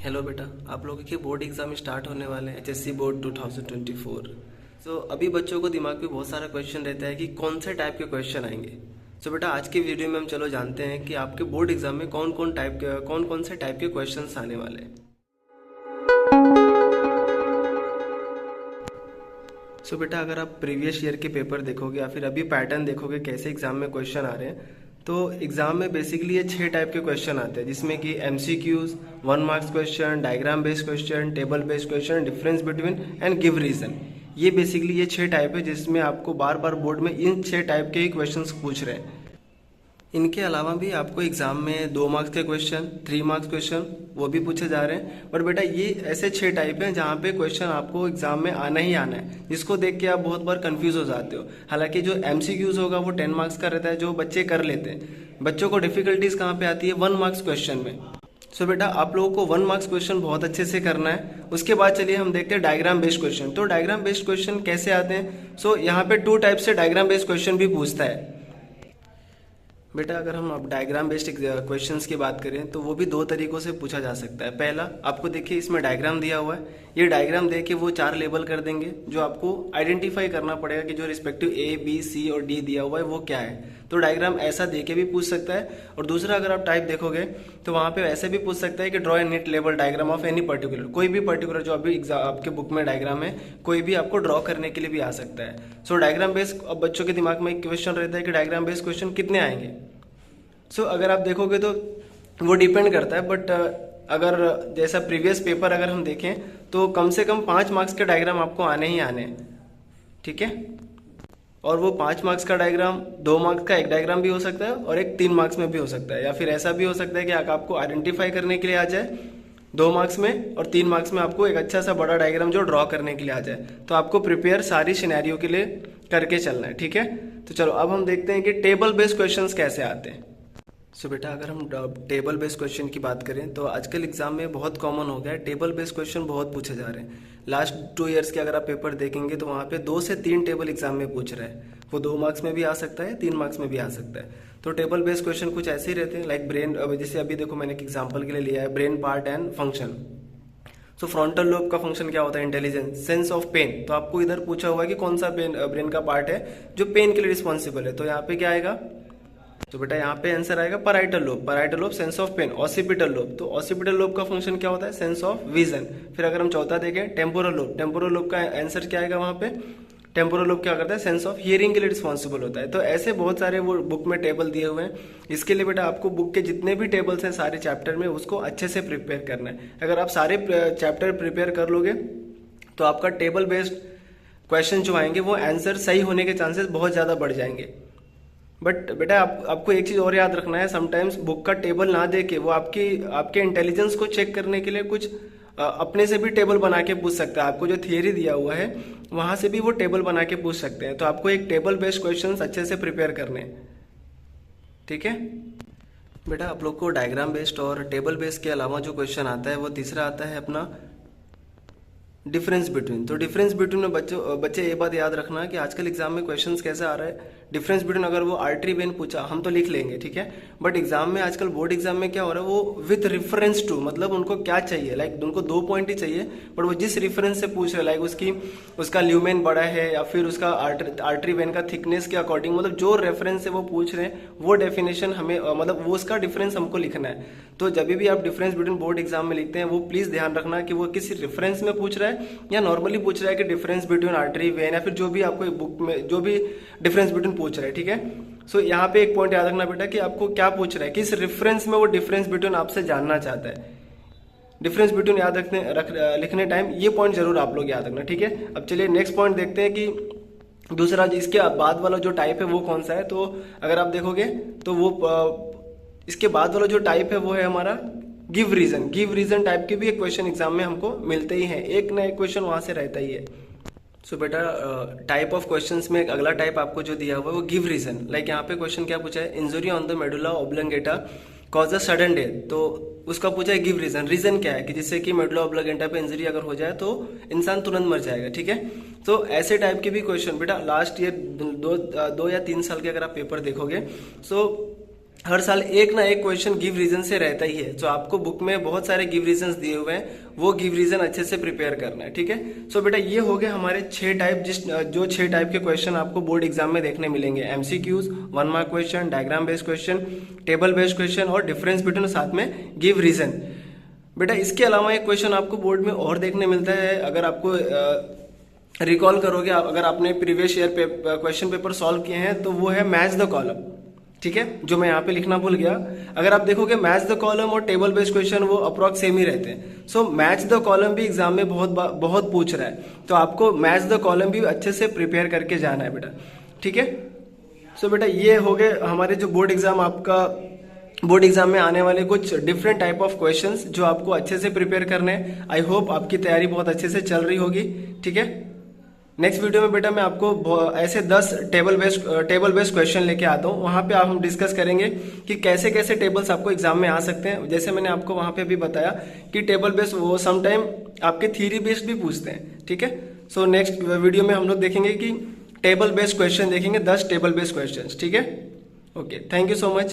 Hello बेटा, आप लोगों के बोर्ड एग्जाम स्टार्ट होने वाले हैं एचएससी बोर्ड 2024। अभी बच्चों को दिमाग में बहुत सारा क्वेश्चन रहता है कि कौन से टाइप के क्वेश्चन आएंगे। बेटा, आज के वीडियो में हम चलो जानते हैं कि आपके बोर्ड एग्जाम में कौन कौन से टाइप के क्वेश्चन आने वाले हैं। बेटा, अगर आप प्रीवियस ईयर के पेपर देखोगे या फिर अभी पैटर्न देखोगे कैसे एग्जाम में क्वेश्चन आ रहे हैं, तो एग्जाम में बेसिकली ये 6 टाइप के क्वेश्चन आते हैं, जिसमें कि MCQs, 1 marks question, diagram based question, table based question, difference between and give reason. ये बेसिकली ये 6 टाइप है जिसमें आपको बार बार बोर्ड में इन 6 टाइप के ही क्वेश्चन पूछ रहे हैं। इनके अलावा भी आपको एग्जाम में 2 मार्क्स के क्वेश्चन, 3 मार्क्स क्वेश्चन वो भी पूछे जा रहे हैं। बट बेटा, ये ऐसे 6 टाइप हैं जहाँ पे क्वेश्चन आपको एग्जाम में आना ही आना है, जिसको देख के आप बहुत बार कंफ्यूज हो जाते हो। हालांकि जो एमसीक्यूज होगा वो 10 मार्क्स का रहता है, जो बच्चे कर लेते हैं। बच्चों को डिफिकल्टीज कहाँ पे आती है? 1 मार्क्स क्वेश्चन में। बेटा, आप लोगों को 1 मार्क्स क्वेश्चन बहुत अच्छे से करना है। उसके बाद चलिए हम देखते हैं डायग्राम बेस्ड क्वेश्चन। तो डायग्राम बेस्ड क्वेश्चन कैसे आते हैं? यहाँ पे 2 टाइप से डायग्राम बेस्ड क्वेश्चन भी पूछता है। बेटा, अगर हम अब डायग्राम बेस्ड क्वेश्चंस की बात करें तो वो भी 2 तरीकों से पूछा जा सकता है। पहला, आपको देखिए इसमें डायग्राम दिया हुआ है, ये डायग्राम दे के वो 4 लेबल कर देंगे, जो आपको आइडेंटिफाई करना पड़ेगा कि जो रिस्पेक्टिव ए, बी, सी और डी दिया हुआ है वो क्या है। तो डायग्राम ऐसा दे के भी पूछ सकता है। और दूसरा, अगर आप टाइप देखोगे तो वहाँ पे ऐसे भी पूछ सकता है कि draw a neat label diagram of any particular, कोई भी पर्टिकुलर जो अभी आपके बुक में डायग्राम है, कोई भी आपको ड्रॉ करने के लिए भी आ सकता है। डायग्राम बेस्ड, अब बच्चों के दिमाग में एक क्वेश्चन रहता है कि डायग्राम बेस्ड क्वेश्चन कितने आएंगे। अगर आप देखोगे तो वो डिपेंड करता है, बट अगर जैसा प्रीवियस पेपर अगर हम देखें तो कम से कम 5 मार्क्स के डायग्राम आपको आने ही आने हैं, ठीक है। और वो 5 मार्क्स का डायग्राम 2 मार्क्स का एक डायग्राम भी हो सकता है और एक 3 मार्क्स में भी हो सकता है, या फिर ऐसा भी हो सकता है कि आपको आइडेंटिफाई करने के लिए आ जाए 2 मार्क्स में, और 3 मार्क्स में आपको एक अच्छा सा बड़ा डायग्राम जो ड्रॉ करने के लिए आ जाए। तो आपको प्रिपेयर सारी सिनेरियो के लिए करके चलना है, ठीक है। तो चलो अब हम देखते हैं कि टेबल बेस्ड क्वेश्चंस कैसे आते हैं। बेटा, अगर हम टेबल बेस्ड क्वेश्चन की बात करें तो आजकल एग्जाम में बहुत कॉमन हो गया है, टेबल बेस्ड क्वेश्चन बहुत पूछे जा रहे हैं। लास्ट 2 इयर्स के अगर आप पेपर देखेंगे तो वहाँ पे 2 से 3 टेबल एग्जाम में पूछ रहे हैं। वो 2 मार्क्स में भी आ सकता है, 3 मार्क्स में भी आ सकता है। तो टेबल बेस्ड क्वेश्चन कुछ ऐसे ही रहते हैं, लाइक ब्रेन, जैसे अभी देखो मैंने एक एग्जाम्पल के लिए लिया है, brain part and function. Frontal lobe का फंक्शन क्या होता है? Intelligence, sense of pain. तो आपको इधर पूछा हुआ है कि कौन सा ब्रेन का पार्ट है जो पेन के लिए रिस्पॉन्सिबल है। तो यहाँ पे क्या आएगा? बेटा, यहाँ पे आंसर आएगा parietal lobe. Parietal lobe sense of pain. Occipital lobe, तो ऑसिपिटल लोब का फंक्शन क्या होता है? Sense of vision. फिर अगर हम चौथा देखें, टेम्पोरल लोब। टेम्पोरल लोब का आंसर क्या आएगा वहां पे? टेम्पोरल लोब क्या करता है? सेंस ऑफ हियरिंग के लिए रिस्पॉन्सिबल होता है। तो ऐसे बहुत सारे वो बुक में टेबल दिए हुए हैं। इसके लिए बेटा आपको बुक के जितने भी टेबल्स हैं सारे चैप्टर में, उसको अच्छे से प्रिपेयर करना है। अगर आप सारे चैप्टर प्रिपेयर कर लोगे तो आपका टेबल बेस्ड क्वेश्चन जो आएंगे वो आंसर सही होने के चांसेस बहुत ज्यादा बढ़ जाएंगे। बट बेटा, आपको एक चीज और याद रखना है, समटाइम्स बुक का टेबल ना देके वो आपके इंटेलिजेंस को चेक करने के लिए कुछ अपने से भी टेबल बना के पूछ सकता है। आपको जो थियरी दिया हुआ है वहां से भी वो टेबल बना के पूछ सकते हैं। तो आपको एक टेबल बेस्ड क्वेश्चंस अच्छे से प्रिपेयर करने हैं, ठीक है। बेटा, आप लोग को डायग्राम बेस्ड और टेबल बेस्ड के अलावा जो क्वेश्चन आता है वो तीसरा आता है अपना डिफरेंस बिटवीन। तो डिफरेंस बिटवीन में बच्चे ये बात याद रखना कि आजकल एग्जाम में क्वेश्चंस कैसे आ रहा है। डिफरेंस बिटवीन अगर वो आर्टरी वेन पूछा हम तो लिख लेंगे, ठीक है। बट एग्जाम में आजकल बोर्ड एग्जाम में क्या हो रहा है, वो विथ रेफरेंस टू, मतलब उनको क्या चाहिए, लाइक उनको 2 पॉइंट ही चाहिए, बट वो जिस रेफरेंस से पूछ रहे, लाइक उसका ल्यूमेन बड़ा है या फिर उसका आर्टरी वेन का थिकनेस के अकॉर्डिंग, मतलब जो रेफरेंस से वो पूछ रहे हैं वो डेफिनेशन हमें, मतलब वो उसका डिफरेंस हमको लिखना है। तो जब भी आप डिफरेंस बिटवीन बोर्ड एग्जाम में लिखते हैं वो प्लीज ध्यान रखना कि वो किसी रेफरेंस में पूछ रहा है या नॉर्मली पूछ रहा है कि डिफरेंस बिटवीन आर्टरी वेन, या फिर जो भी आपको बुक में जो भी डिफरेंस बिटवीन पूछ रहा है, ठीक है। यहाँ पे एक पॉइंट याद रखना बेटा कि आपको क्या पूछ रहा है, किस रेफरेंस में वो डिफरेंस बिटवीन आपसे जानना चाहता है। डिफरेंस बिटवीन याद लिखने टाइम ये पॉइंट जरूर आप लोग याद रखना, ठीक है। अब चलिए नेक्स्ट पॉइंट देखते हैं कि दूसरा इसके बाद वाला जो टाइप है वो कौन सा है। तो अगर आप देखोगे तो वो इसके बाद वाला जो टाइप है वो है हमारा give reason. Give reason type के भी एक क्वेश्चन एग्जाम में हमको मिलते ही हैं, एक ना एक क्वेश्चन वहां से रहता ही है। बेटा, टाइप ऑफ क्वेश्चंस में एक अगला टाइप आपको जो दिया हुआ है वो गिव रीजन। लाइक यहाँ पे क्वेश्चन क्या पूछा है, injury on the medulla oblongata cause a sudden death. तो उसका पूछा है गिव रीजन। रीजन क्या है कि जिससे कि मेडुला ऑब्लंगेटा पे इंजरी अगर हो जाए तो इंसान तुरंत मर जाएगा, ठीक है। तो ऐसे टाइप के भी क्वेश्चन बेटा लास्ट ईयर 2 या 3 साल के अगर आप पेपर देखोगे, हर साल एक ना एक क्वेश्चन गिव रीजन से रहता ही है। तो आपको बुक में बहुत सारे गिव रीजंस दिए हुए हैं, वो गिव रीजन अच्छे से प्रिपेयर करना है, ठीक है। सो बेटा ये हो गए हमारे 6 टाइप, जो 6 टाइप के क्वेश्चन आपको बोर्ड एग्जाम में देखने मिलेंगे। MCQs, 1 mark question, diagram based question, table based question और डिफरेंस बिटवीन, साथ में गिव रीजन। बेटा इसके अलावा एक क्वेश्चन आपको बोर्ड में और देखने मिलता है, अगर आपको रिकॉल करोगे, अगर आपने previous year question paper solve किए हैं, तो वो है मैच द कॉलम, ठीक है, जो मैं यहाँ पे लिखना भूल गया। अगर आप देखोगे मैच द कॉलम और टेबल बेस्ड क्वेश्चन वो अप्रॉक्स सेम ही रहते हैं। सो मैच द कॉलम भी एग्जाम में बहुत पूछ रहा है, तो आपको मैच द कॉलम भी अच्छे से प्रिपेयर करके जाना है बेटा, ठीक है। सो बेटा ये हो गए हमारे जो बोर्ड एग्जाम, आपका बोर्ड एग्जाम में आने वाले कुछ डिफरेंट टाइप ऑफ क्वेश्चंस जो आपको अच्छे से प्रिपेयर करने हैं। आई होप आपकी तैयारी बहुत अच्छे से चल रही होगी, ठीक है। नेक्स्ट वीडियो में बेटा मैं आपको ऐसे 10 टेबल बेस्ड क्वेश्चन लेके आता हूँ। वहां पे हम डिस्कस करेंगे कि कैसे कैसे टेबल्स आपको एग्जाम में आ सकते हैं। जैसे मैंने आपको वहां पे भी बताया कि टेबल बेस्ड वो समटाइम आपके थ्योरी बेस्ड भी पूछते हैं, ठीक है। सो नेक्स्ट वीडियो में हम लोग देखेंगे कि टेबल बेस्ड क्वेश्चन देखेंगे, 10 टेबल बेस्ड क्वेश्चन, ठीक है। Okay, thank you so much.